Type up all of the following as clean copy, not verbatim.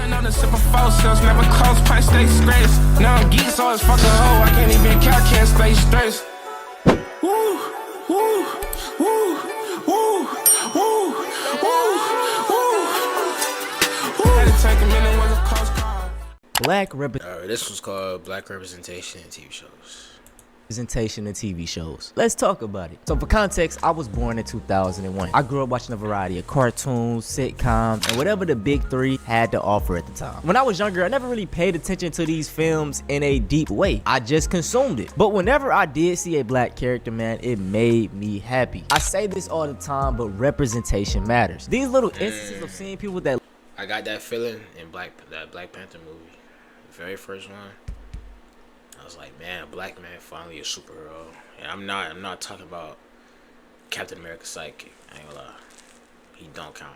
know the super false sales never close, punch stay scratched. Now I'm geek, so it's fucking hoe. I can't even count, can't stay stressed. Woo, woo, woo, woo, woo, woo, woo. Had to take a minute, was a close call. This was called Black Representation in TV Shows. Representation in TV shows. Let's talk about it. So for context, I was born in 2001. I grew up watching a variety of cartoons, sitcoms, and whatever the big three had to offer at the time. When I was younger, I never really paid attention to these films in a deep way. I just consumed it. But whenever I did see a black character, man, it made me happy. I say this all the time, but representation matters. These little instances of seeing people that I got that feeling in that Black Panther movie, the very first one. I was like, man, a black man finally a superhero. And I'm not talking about Captain America's sidekick. I ain't gonna lie. He don't count.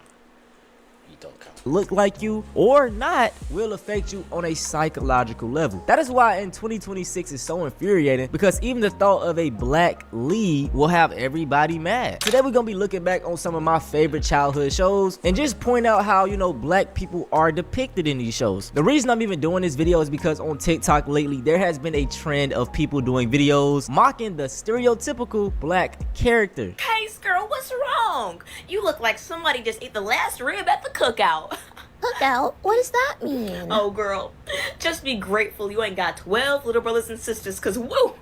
He don't count. Look like you or not will affect you on a psychological level. That is why in 2026 is so infuriating, because even the thought of a black lead will have everybody mad. Today we're gonna be looking back on some of my favorite childhood shows and just point out how, you know, black people are depicted in these shows. The reason I'm even doing this video is because on TikTok lately there has been a trend of people doing videos mocking the stereotypical black character. Case girl, what's wrong? You look like somebody just ate the last rib at the cookout. Cookout? What does that mean? Oh girl, just be grateful you ain't got 12 little brothers and sisters, cause woo,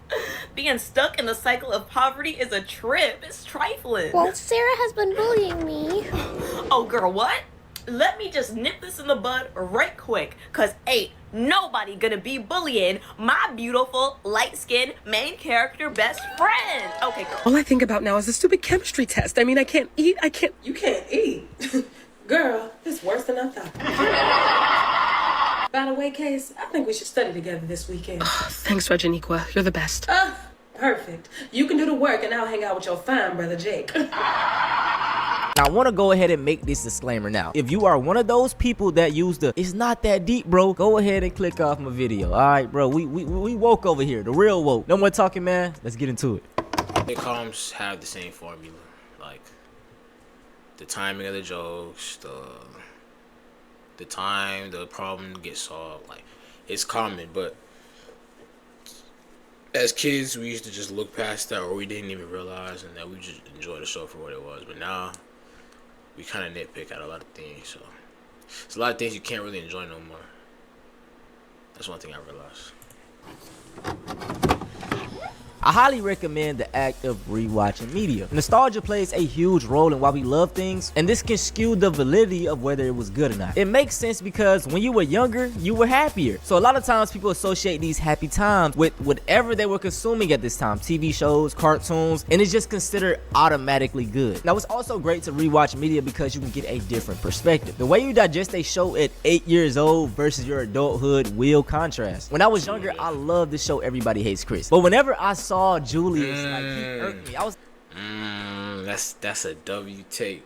being stuck in the cycle of poverty is a trip. It's trifling. Well, Sarah has been bullying me. Oh girl, what? Let me just nip this in the bud right quick, cause ain't nobody gonna be bullying my beautiful, light-skinned main character best friend. Okay, girl. All I think about now is the stupid chemistry test. I mean, I can't eat. You can't eat. Girl, it's worse than I thought. By the way, Case, I think we should study together this weekend. Thanks, Reginiqua. You're the best. Perfect. You can do the work and I'll hang out with your fine brother, Jake. Now, I want to go ahead and make this disclaimer now. If you are one of those people that use the "it's not that deep, bro," go ahead and click off my video. All right, bro, we woke over here, the real woke. No more talking, man. Let's get into it. Sitcoms have the same formula, like the timing of the jokes, the time the problem gets solved. Like, it's common, but as kids we used to just look past that, or we didn't even realize, and that we just enjoyed the show for what it was. But now we kind of nitpick at a lot of things, so it's a lot of things you can't really enjoy no more. That's one thing I realized. I highly recommend the act of rewatching media. Nostalgia plays a huge role in why we love things, and this can skew the validity of whether it was good or not. It makes sense because when you were younger, you were happier. So a lot of times people associate these happy times with whatever they were consuming at this time, TV shows, cartoons, and it's just considered automatically good. Now, it's also great to rewatch media because you can get a different perspective. The way you digest a show at 8 years old versus your adulthood will contrast. When I was younger, I loved the show Everybody Hates Chris, but whenever I saw Julius, like, he irked me. I was that's a W take.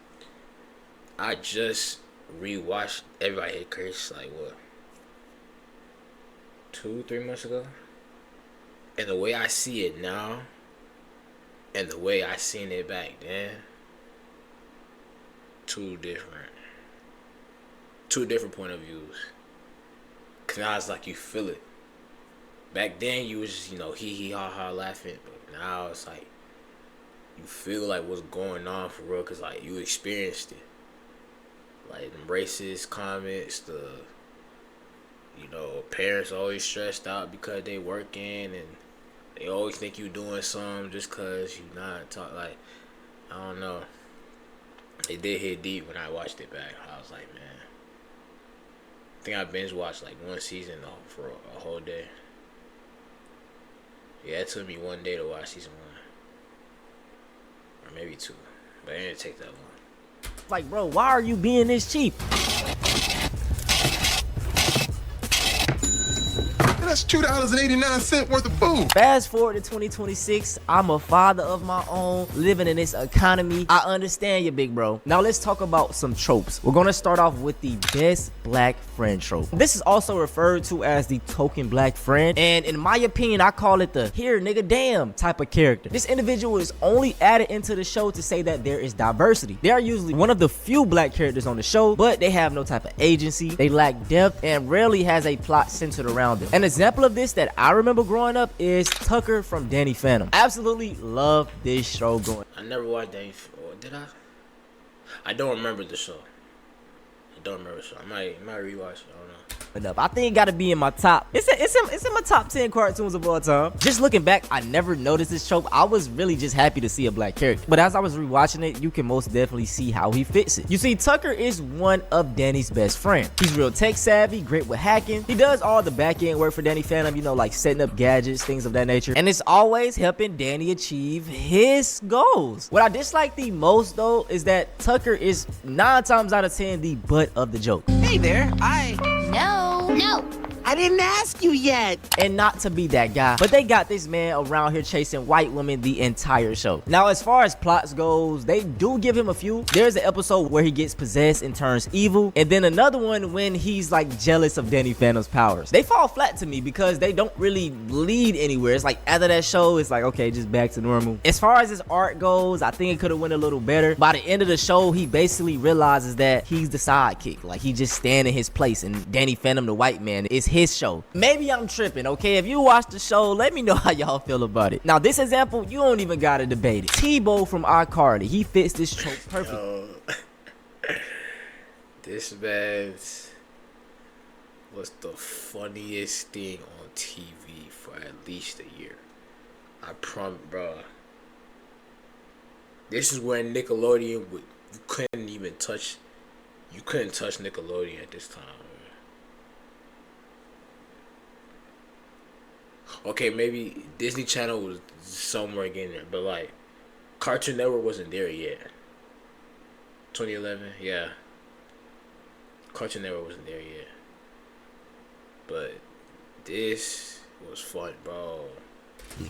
I just rewatched Everybody Hates Chris like what, 2-3 months ago, and the way I see it now and the way I seen it back then, two different point of views. Cause now it's like you feel it. Back then you was just, you know, hee hee ha ha laughing, but now it's like you feel like what's going on for real, cause like you experienced it. Like the racist comments, you know, parents always stressed out because they working and they always think you doing something just cause you not talk. Like, I don't know. It did hit deep when I watched it back. I was like, man, I think I binge watched like one season for a whole day. Yeah, it took me one day to watch season 1. Or maybe 2. But it didn't take that long. like, bro, why are you being this cheap? That's $2.89 worth of food. Fast forward to 2026, I'm a father of my own, living in this economy. I understand you, big bro. Now let's talk about some tropes. We're gonna start off with the best black friend trope. This is also referred to as the token black friend, and in my opinion, I call it the here nigga damn type of character. This individual is only added into the show to say that there is diversity. They are usually one of the few black characters on the show, but they have no type of agency, they lack depth, and rarely has a plot centered around them. An example of this that I remember growing up is Tucker from D.i.f.f.e.r.e.n.t. Absolutely love this show going. I never watched or did I? I don't remember the show. I might rewatch it. I don't know. I think it gotta be in my top. It's in my top 10 cartoons of all time. Just looking back, I never noticed this trope. I was really just happy to see a black character. But as I was rewatching it, you can most definitely see how he fits it. You see, Tucker is one of Danny's best friends. He's real tech savvy, great with hacking. He does all the back end work for D.i.f.f.e.r.e.n.t, you know, like setting up gadgets, things of that nature. And it's always helping Danny achieve his goals. What I dislike the most though is that Tucker is 9 times out of 10 the butt of the joke. Hey there, No. I didn't ask you yet. And not to be that guy, but they got this man around here chasing white women the entire show. Now, as far as plots goes, they do give him a few. There's an episode where he gets possessed and turns evil, and then another one when he's like jealous of D.i.f.f.e.r.e.n.'t's powers. They fall flat to me because they don't really lead anywhere. It's like after that show, it's like, okay, just back to normal. As far as his art goes, I think it could have went a little better. By the end of the show, he basically realizes that he's the sidekick. Like, he just stand in his place, and D.i.f.f.e.r.e.n.t, the white man, is his show. Maybe I'm tripping, okay? If you watch the show, let me know how y'all feel about it. Now, this example, you don't even gotta debate it. T-Bo from iCarly, he fits this trope perfectly. This man was the funniest thing on TV for at least a year. I promise, bro. This is where Nickelodeon you couldn't touch Nickelodeon at this time. Okay, maybe Disney Channel was somewhere getting there, but like Cartoon Network wasn't there yet. 2011, yeah. Cartoon Network wasn't there yet. But this was fun, bro.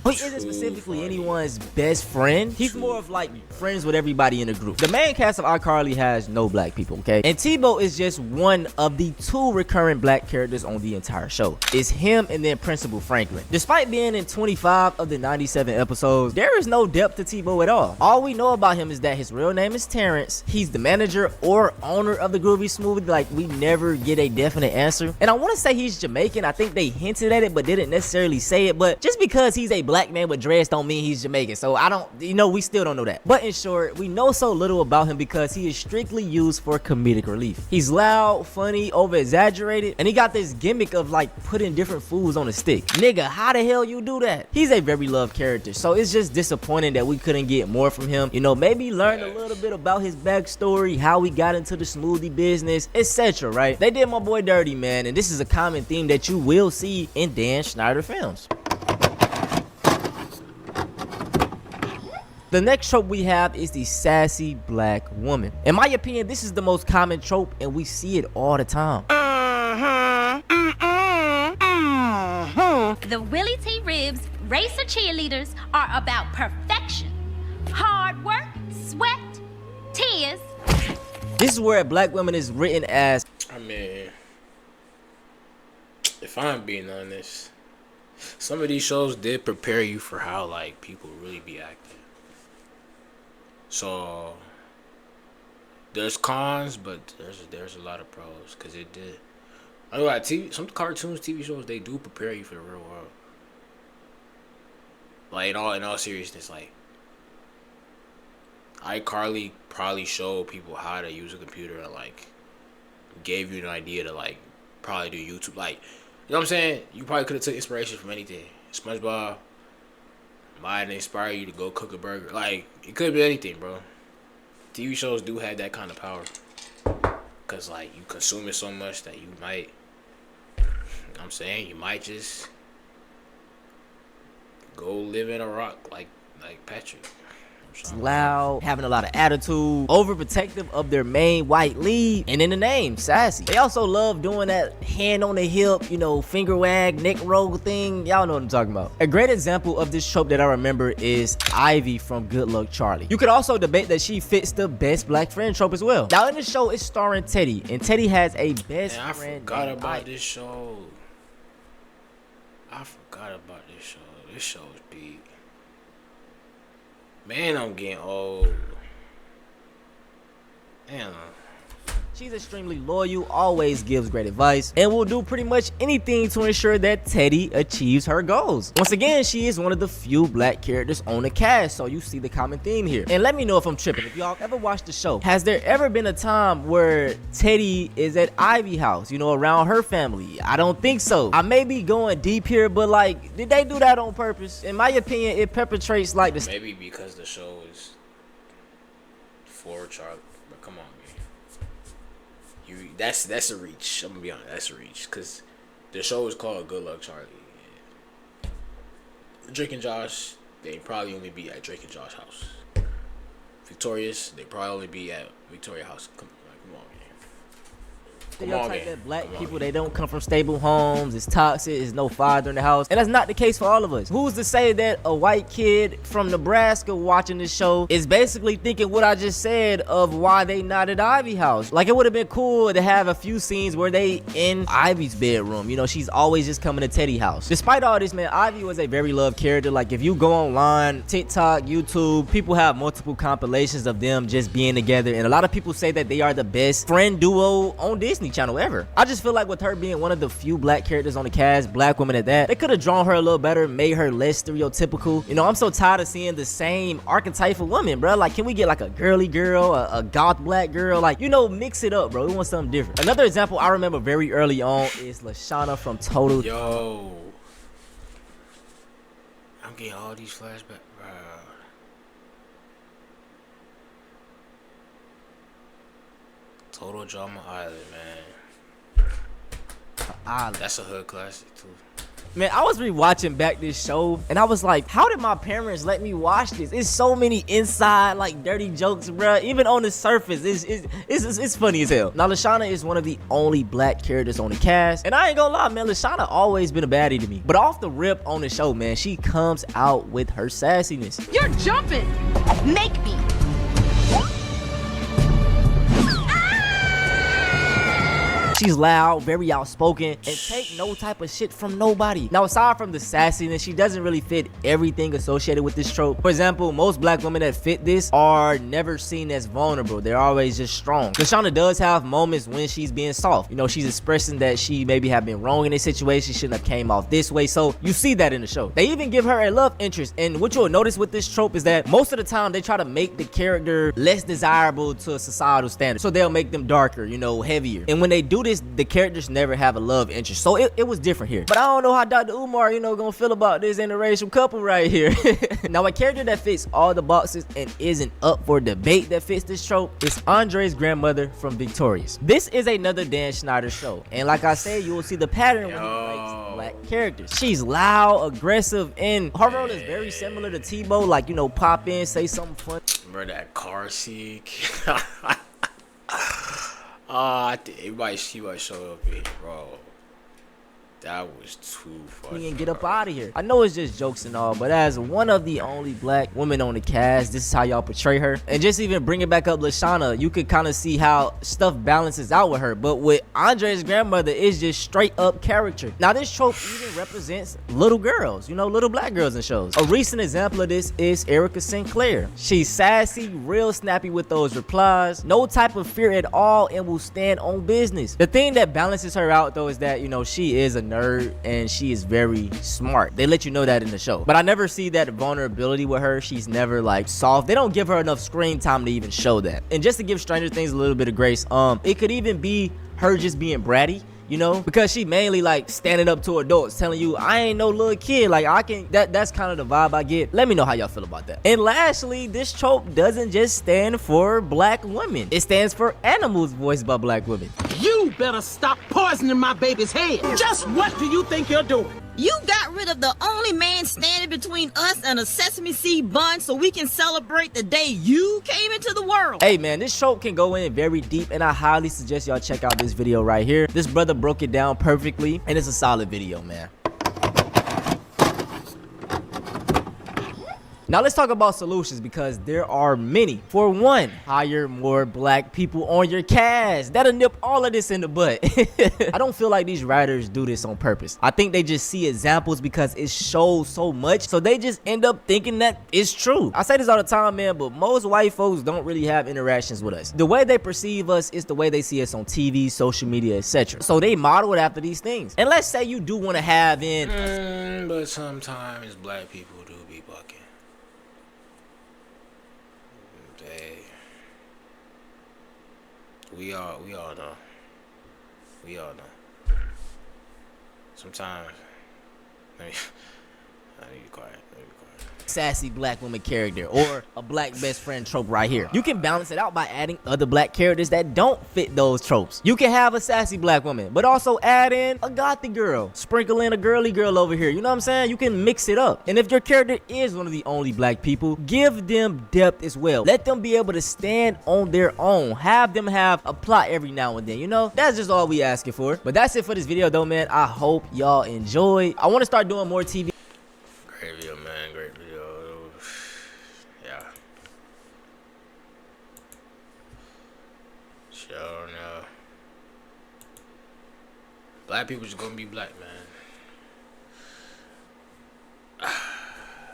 But isn't specifically anyone's best friend. He's more of like friends with everybody in the group. The main cast of iCarly has no black people, okay? And T-Bo is just one of the 2 recurring black characters on the entire show. It's him and then Principal Franklin. Despite being in 25 of the 97 episodes, there is no depth to T-Bo at all. All we know about him is that his real name is Terrence. He's the manager or owner of the Groovy Smoothie. Like, we never get a definite answer. And I want to say he's Jamaican. I think they hinted at it but didn't necessarily say it. But just because he's a black man with dreads don't mean he's Jamaican. So I don't, we still don't know that. But in short, we know so little about him because he is strictly used for comedic relief. He's loud, funny, over exaggerated, and he got this gimmick of like putting different foods on a stick. Nigga, how the hell you do that? He's a very loved character, so it's just disappointing that we couldn't get more from him. Maybe learn a little bit about his backstory, how he got into the smoothie business, etc. Right? They did my boy dirty, man, and this is a common theme that you will see in Dan Schneider films. The next trope we have is the sassy black woman. In my opinion, this is the most common trope and we see it all the time. The Willie T. Ribs racer cheerleaders are about perfection. Hard work, sweat, tears. This is where a black woman is written as, I mean, if I'm being honest, some of these shows did prepare you for how like people really be acting. So there's cons, but there's a lot of pros because it did. I mean, like some cartoons, TV shows, they do prepare you for the real world. Like in all seriousness, like iCarly probably showed people how to use a computer and like gave you an idea to like probably do YouTube. Like, you know what I'm saying? You probably could have took inspiration from anything. SpongeBob might inspire you to go cook a burger. Like, it could be anything, bro. TV shows do have that kind of power. Because, like, you consume it so much that you might, you know what I'm saying? You might just go live in a rock like Patrick. I'm Loud, having a lot of attitude, overprotective of their main white lead, and in the name, sassy. They also love doing that hand on the hip, you know, finger wag, neck roll thing. Y'all know what I'm talking about. A great example of this trope that I remember is Ivy from Good Luck Charlie. You could also debate that she fits the best black friend trope as well. Now in the show, it's starring Teddy, and Teddy has a best friend. I forgot about this show. This show is big. Man, I'm getting old. Damn. She's extremely loyal, always gives great advice, and will do pretty much anything to ensure that Teddy achieves her goals. Once again, she is one of the few black characters on the cast, so you see the common theme here. And let me know if I'm tripping. If y'all ever watched the show, has there ever been a time where Teddy is at Ivy house, you know, around her family? I don't think so. I may be going deep here, but like, did they do that on purpose? In my opinion, it perpetrates like this. Maybe because the show is for Charlie. But come on, man. That's a reach. I'm gonna be honest, that's a reach. Cause the show is called Good Luck Charlie. Drake and Josh, they probably only be at Drake and Josh house. Victorious, they probably only be at Victoria house. Come on, man. Stereotype that black people, they don't come from stable homes, it's toxic, there's no father in the house, and that's not the case for all of us. Who's to say that a white kid from Nebraska watching this show is basically thinking what I just said of why they not at Ivy house? Like, it would have been cool to have a few scenes where they in Ivy's bedroom. You know, she's always just coming to Teddy's house. Despite all this, man, Ivy was a very loved character. Like, if you go online, TikTok, YouTube, people have multiple compilations of them just being together, and a lot of people say that they are the best friend duo on Disney Channel ever. I just feel like with her being one of the few black characters on the cast, black women at that, they could have drawn her a little better, made her less stereotypical. You know, I'm so tired of seeing the same archetype of woman, bro. Like, can we get like a girly girl, a goth black girl? Like, you know, mix it up, bro. We want something different. Another example I remember very early on is Lashana from Total. Yo, I'm getting all these flashbacks, bro. Total Drama Island, man. That's a hood classic too. Man, I was rewatching back this show, and I was like, how did my parents let me watch this? It's so many inside, like, dirty jokes, bro. Even on the surface, it's funny as hell. Now, Lashana is one of the only black characters on the cast, and I ain't gonna lie, man, Lashana always been a baddie to me. But off the rip on the show, man, she comes out with her sassiness. You're jumping. Make me. She's loud, very outspoken, and take no type of shit from nobody. Now, aside from the sassiness, she doesn't really fit everything associated with this trope. For example, most black women that fit this are never seen as vulnerable. They're always just strong. Lashana does have moments when she's being soft. You know, she's expressing that she maybe have been wrong in this situation, shouldn't have came off this way. So you see that in the show. They even give her a love interest. And what you'll notice with this trope is that most of the time they try to make the character less desirable to a societal standard. So they'll make them darker, you know, heavier. And when they do this, the characters never have a love interest, so it was different here. But I don't know how Dr. Umar, you know, gonna feel about this interracial couple right here. Now, a character that fits all the boxes and isn't up for debate that fits this trope is Andre's grandmother from Victorious. This is another Dan Schneider show, and like I said, you will see the pattern when he writes black characters. She's loud, aggressive, and her role is very similar to Tebow, like, you know, pop in, say something fun. Remember that car seek? I think everybody show up here, bro. That was too funny. And get up out of here. I know it's just jokes and all, but as one of the only black women on the cast, this is how y'all portray her. And just even bring it back up, Lashana, you could kind of see how stuff balances out with her. But with Andre's grandmother, it's just straight up character. Now, this trope even represents little girls, you know, little black girls in shows. A recent example of this is Erica Sinclair. She's sassy, real snappy with those replies, no type of fear at all, and will stand on business. The thing that balances her out, though, is that, you know, she is a nerd and she is very smart. They let you know that in the show, but I never see that vulnerability with her. She's never like soft. They don't give her enough screen time to even show that. And just to give Stranger Things a little bit of grace, it could even be her just being bratty, you know, because she mainly like standing up to adults telling you, I ain't no little kid, like I can, that's kind of the vibe I get. Let me know how y'all feel about that. And lastly, this trope doesn't just stand for black women, it stands for animals voiced by black women. You better stop poisoning my baby's head. Just what do you think you're doing? You got rid of the only man standing between us and a sesame seed bun so we can celebrate the day you came into the world. Hey man, this show can go in very deep and I highly suggest y'all check out this video right here. This brother broke it down perfectly and it's a solid video, man. Now let's talk about solutions because there are many. For one, hire more black people on your cast. That'll nip all of this in the butt. I don't feel like these writers do this on purpose. I think they just see examples because it shows so much, so they just end up thinking that it's true. I say this all the time, man, but most white folks don't really have interactions with us. The way they perceive us is the way they see us on TV, social media, etc. So they model it after these things. And let's say you do want to have in... but sometimes black people do be bucking. We all know. We all know. Sometimes, let me be quiet. Sassy black woman character or a black best friend trope right here. You can balance it out by adding other black characters that don't fit those tropes. You can have a sassy black woman, but also add in a gothy girl. Sprinkle in a girly girl over here. You know what I'm saying? You can mix it up. And if your character is one of the only black people, give them depth as well. Let them be able to stand on their own. Have them have a plot every now and then, you know? That's just all we asking for. But that's it for this video though, man. I hope y'all enjoy. I want to start doing more TV. Great video, man. Great video. Yeah. Sure no. Black people just gonna be black, man.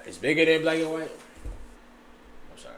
It's bigger than black and white. I'm sorry.